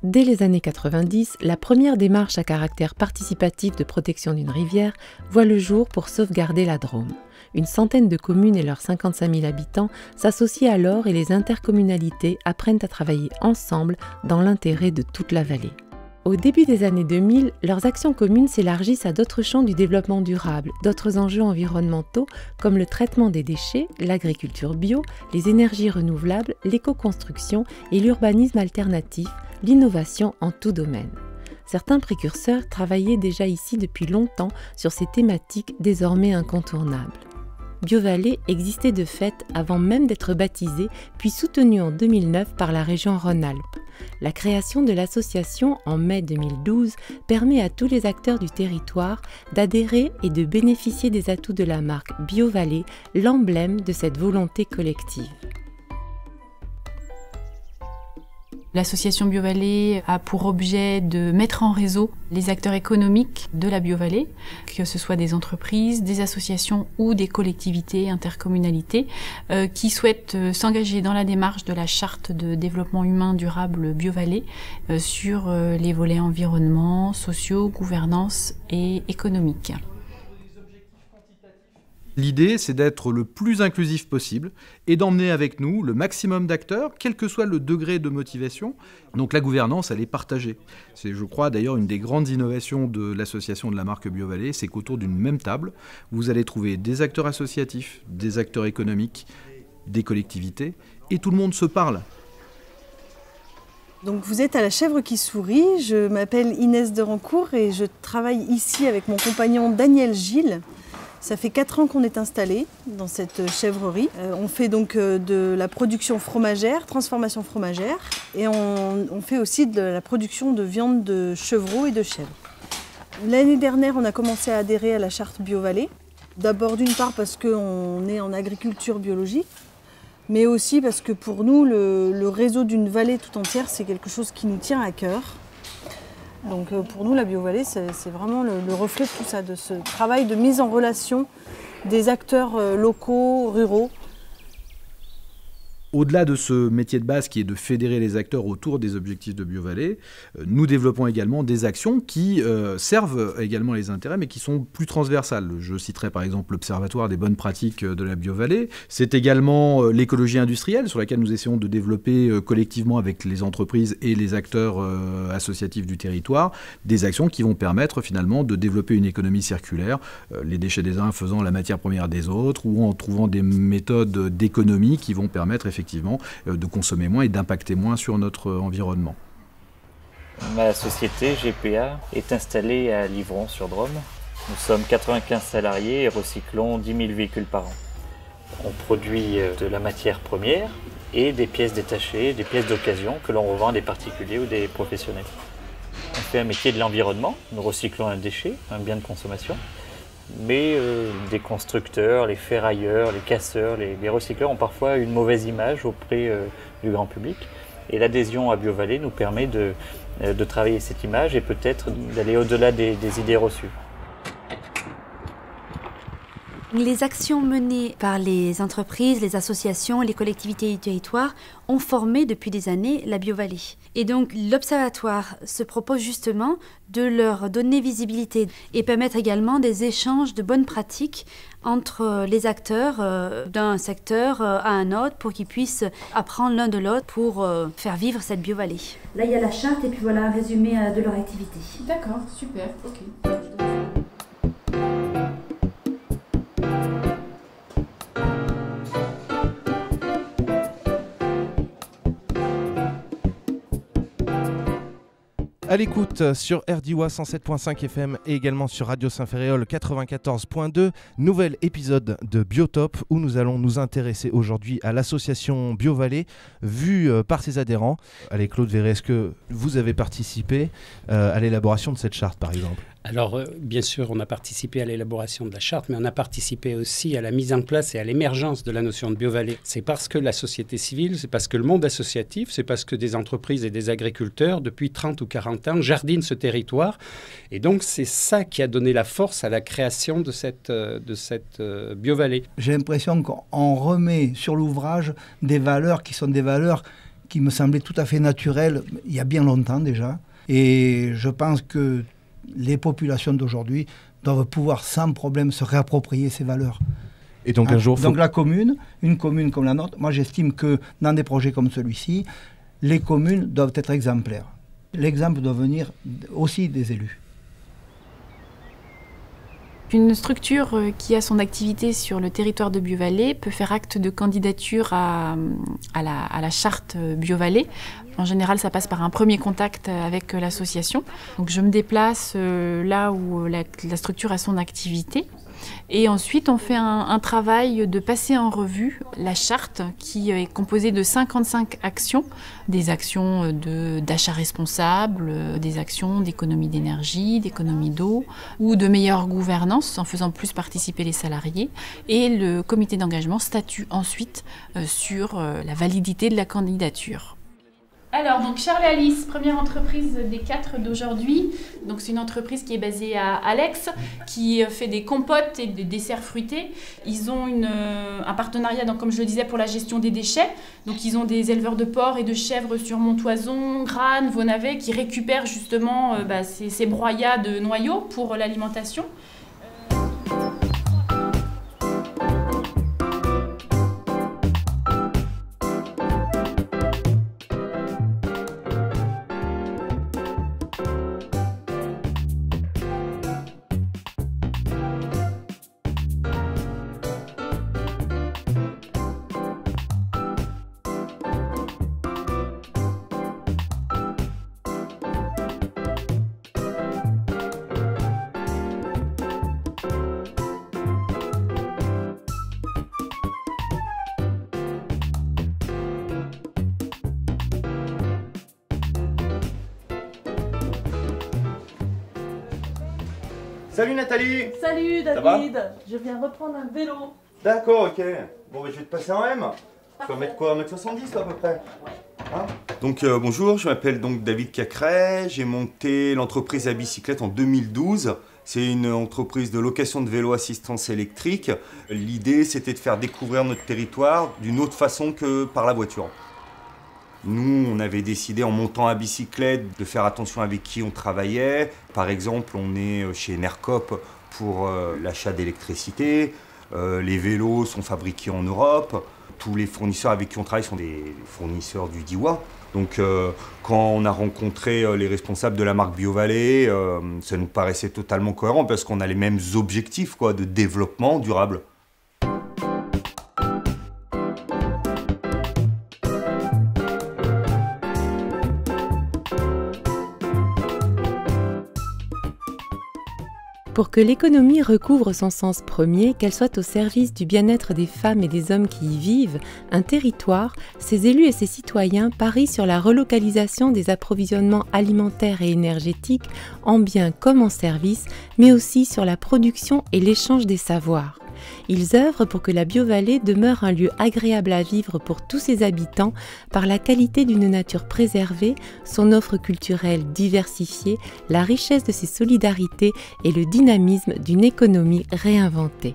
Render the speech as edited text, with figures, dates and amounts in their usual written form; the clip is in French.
Dès les années 90, la première démarche à caractère participatif de protection d'une rivière voit le jour pour sauvegarder la Drôme. Une centaine de communes et leurs 55 000 habitants s'associent alors et les intercommunalités apprennent à travailler ensemble dans l'intérêt de toute la vallée. Au début des années 2000, leurs actions communes s'élargissent à d'autres champs du développement durable, d'autres enjeux environnementaux comme le traitement des déchets, l'agriculture bio, les énergies renouvelables, l'éco-construction et l'urbanisme alternatif, l'innovation en tout domaine. Certains précurseurs travaillaient déjà ici depuis longtemps sur ces thématiques désormais incontournables. BioVallée existait de fait avant même d'être baptisée, puis soutenue en 2009 par la région Rhône-Alpes. La création de l'association en mai 2012 permet à tous les acteurs du territoire d'adhérer et de bénéficier des atouts de la marque BioVallée, l'emblème de cette volonté collective. L'association BioVallée a pour objet de mettre en réseau les acteurs économiques de la BioVallée, que ce soit des entreprises, des associations ou des collectivités, intercommunalités, qui souhaitent s'engager dans la démarche de la charte de développement humain durable BioVallée sur les volets environnement, sociaux, gouvernance et économique. L'idée, c'est d'être le plus inclusif possible et d'emmener avec nous le maximum d'acteurs, quel que soit le degré de motivation. Donc la gouvernance, elle est partagée. C'est, je crois, d'ailleurs une des grandes innovations de l'association de la marque BioVallée, c'est qu'autour d'une même table, vous allez trouver des acteurs associatifs, des acteurs économiques, des collectivités, et tout le monde se parle. Donc vous êtes à la Chèvre qui sourit, je m'appelle Inès de Rancourt et je travaille ici avec mon compagnon Daniel Gilles. Ça fait 4 ans qu'on est installé dans cette chèvrerie. On fait donc de la production fromagère, transformation fromagère, et on fait aussi de la production de viande de chevreau et de chèvre. L'année dernière, on a commencé à adhérer à la charte BioVallée. D'abord d'une part parce qu'on est en agriculture biologique, mais aussi parce que pour nous, le réseau d'une vallée tout entière, c'est quelque chose qui nous tient à cœur. Donc pour nous, la BioVallée, c'est vraiment le reflet de tout ça, de ce travail de mise en relation des acteurs locaux, ruraux. Au-delà de ce métier de base qui est de fédérer les acteurs autour des objectifs de BioVallée, nous développons également des actions qui servent également les intérêts, mais qui sont plus transversales. Je citerai par exemple l'Observatoire des bonnes pratiques de la BioVallée. C'est également l'écologie industrielle, sur laquelle nous essayons de développer collectivement avec les entreprises et les acteurs associatifs du territoire, des actions qui vont permettre finalement de développer une économie circulaire, les déchets des uns faisant la matière première des autres, ou en trouvant des méthodes d'économie qui vont permettre effectivement de consommer moins et d'impacter moins sur notre environnement. Ma société GPA est installée à Livron-sur-Drôme. Nous sommes 95 salariés et recyclons 10 000 véhicules par an. On produit de la matière première et des pièces détachées, des pièces d'occasion que l'on revend à des particuliers ou des professionnels. On fait un métier de l'environnement, nous recyclons un déchet, un bien de consommation. Mais des constructeurs, les ferrailleurs, les casseurs, les recycleurs ont parfois une mauvaise image auprès du grand public. Et l'adhésion à BioVallée nous permet de travailler cette image et peut-être d'aller au-delà des idées reçues. Les actions menées par les entreprises, les associations, les collectivités du territoire ont formé depuis des années la BioVallée. Et donc l'Observatoire se propose justement de leur donner visibilité et permettre également des échanges de bonnes pratiques entre les acteurs d'un secteur à un autre pour qu'ils puissent apprendre l'un de l'autre pour faire vivre cette BioVallée. Là il y a la charte et puis voilà un résumé de leur activité. D'accord, super, ok. À l'écoute sur RDIWA 107.5 FM et également sur Radio Saint-Ferréol 94.2, nouvel épisode de Biotope où nous allons nous intéresser aujourd'hui à l'association BioVallée vue par ses adhérents. Allez Claude Verret, est-ce que vous avez participé à l'élaboration de cette charte par exemple ? Alors, bien sûr, on a participé à l'élaboration de la charte, mais on a participé aussi à la mise en place et à l'émergence de la notion de BioVallée. C'est parce que la société civile, c'est parce que le monde associatif, c'est parce que des entreprises et des agriculteurs, depuis 30 ou 40 ans, jardinent ce territoire. Et donc, c'est ça qui a donné la force à la création de cette BioVallée. J'ai l'impression qu'on remet sur l'ouvrage des valeurs qui sont des valeurs qui me semblaient tout à fait naturelles il y a bien longtemps déjà. Et je pense que les populations d'aujourd'hui doivent pouvoir sans problème se réapproprier ces valeurs. Et donc un jour... Donc la commune, une commune comme la nôtre, moi j'estime que dans des projets comme celui-ci, les communes doivent être exemplaires. L'exemple doit venir aussi des élus. Une structure qui a son activité sur le territoire de BioVallée peut faire acte de candidature à la charte BioVallée. En général, ça passe par un premier contact avec l'association. Donc je me déplace là où la structure a son activité. Et ensuite, on fait un travail de passer en revue la charte qui est composée de 55 actions, des actions d'achat responsable, des actions d'économie d'énergie, d'économie d'eau ou de meilleure gouvernance en faisant plus participer les salariés. Et le comité d'engagement statue ensuite sur la validité de la candidature. Alors, donc Charles et Alice, première entreprise des 4 d'aujourd'hui. Donc, c'est une entreprise qui est basée à Alex, qui fait des compotes et des desserts fruités. Ils ont un partenariat, donc, comme je le disais, pour la gestion des déchets. Donc, ils ont des éleveurs de porcs et de chèvres sur Montoison, Grane, Vaunavet, qui récupèrent justement ces broyats de noyaux pour l'alimentation. Salut Nathalie. Salut David. Je viens reprendre un vélo. D'accord, ok. Bon, je vais te passer un M. Tu vas mettre quoi, 1m70 à peu près? Hein? Donc bonjour, je m'appelle donc David Cacret. J'ai monté l'entreprise à bicyclette en 2012. C'est une entreprise de location de vélos assistance électrique. L'idée, c'était de faire découvrir notre territoire d'une autre façon que par la voiture. Nous, on avait décidé en montant à bicyclette de faire attention avec qui on travaillait. Par exemple, on est chez Nercop pour l'achat d'électricité. Les vélos sont fabriqués en Europe. Tous les fournisseurs avec qui on travaille sont des fournisseurs du DIWA. Donc quand on a rencontré les responsables de la marque BioVallée, ça nous paraissait totalement cohérent parce qu'on a les mêmes objectifs de développement durable. Pour que l'économie recouvre son sens premier, qu'elle soit au service du bien-être des femmes et des hommes qui y vivent, un territoire, ses élus et ses citoyens parient sur la relocalisation des approvisionnements alimentaires et énergétiques en biens comme en services, mais aussi sur la production et l'échange des savoirs. Ils œuvrent pour que la BioVallée demeure un lieu agréable à vivre pour tous ses habitants par la qualité d'une nature préservée, son offre culturelle diversifiée, la richesse de ses solidarités et le dynamisme d'une économie réinventée.